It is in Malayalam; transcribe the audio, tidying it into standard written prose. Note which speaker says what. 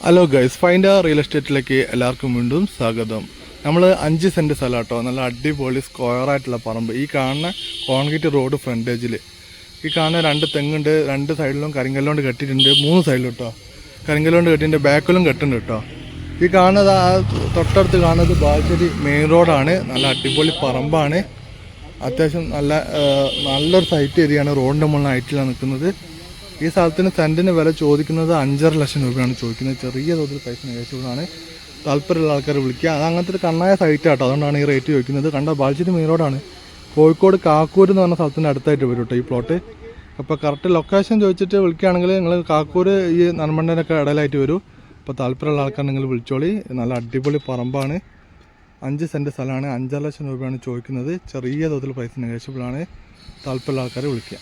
Speaker 1: ഹലോ ഗൈസ്, ഫൈൻഡ് റിയൽ എസ്റ്റേറ്റിലേക്ക് എല്ലാവർക്കും വീണ്ടും സ്വാഗതം. നമ്മൾ 5 സെൻറ്റ് സ്ഥലം കേട്ടോ, നല്ല അടിപൊളി സ്ക്വയറായിട്ടുള്ള പറമ്പ്. ഈ കാണുന്ന കോൺക്രീറ്റ് റോഡ് ഫ്രണ്ടേജിൽ ഈ കാണുന്ന 2 തെങ്ങുണ്ട്. 2 സൈഡിലും കരിങ്കല്ലുകൊണ്ട് കെട്ടിയിട്ടുണ്ട്. 3 സൈഡിലും കേട്ടോ കരിങ്കല്ലുകൊണ്ട് കെട്ടിയിട്ടുണ്ട്. ബാക്കിലും കെട്ടുണ്ട് കേട്ടോ. ഈ കാണുന്നത് തൊട്ടടുത്ത് കാണുന്നത് ബാലുശ്ശേരി മെയിൻ റോഡാണ്. നല്ല അടിപൊളി പറമ്പാണ്. അത്യാവശ്യം നല്ലൊരു സൈറ്റ് ഏരിയയാണ്. റോഡിൻ്റെ മുകളിൽ ഹൈറ്റിലാണ് നിൽക്കുന്നത്. ഈ സ്ഥലത്തിന് സെൻറ്റിന് വില ചോദിക്കുന്നത് 5.5 ലക്ഷം രൂപയാണ് ചോദിക്കുന്നത്. ചെറിയ തോതിൽ പൈസ നെഗറ്റീവാണ്. താല്പര്യമുള്ള ആൾക്കാർ വിളിക്കുക. അത് അങ്ങനത്തെ ഒരു കണ്ണായ സൈറ്റ് ആട്ടോ, അതുകൊണ്ടാണ് ഈ റേറ്റ് ചോദിക്കുന്നത്. കണ്ട ബാലുശ്ശേരി മെയിൻ റോഡാണ്. കോഴിക്കോട് കാക്കൂർ എന്ന് പറഞ്ഞ സ്ഥലത്തിൻ്റെ അടുത്തായിട്ട് വരും കേട്ടോ ഈ പ്ലോട്ട്. അപ്പോൾ കറക്റ്റ് ലൊക്കേഷൻ ചോദിച്ചിട്ട് വിളിക്കുകയാണെങ്കിൽ നിങ്ങൾ കാക്കൂർ ഈ നന്മണ്ടനൊക്കെ ഇടയിലായിട്ട് വരും. അപ്പോൾ താല്പര്യമുള്ള ആൾക്കാർ നിങ്ങൾ വിളിച്ചോളി. നല്ല അടിപൊളി പറമ്പാണ്. 5 സെൻറ്റ് സ്ഥലമാണ്. 5.5 ലക്ഷം രൂപയാണ് ചോദിക്കുന്നത്. ചെറിയ തോതിൽ പൈസ നെഗറ്റീവാണ്. താല്പര്യമുള്ള ആൾക്കാർ വിളിക്കുക.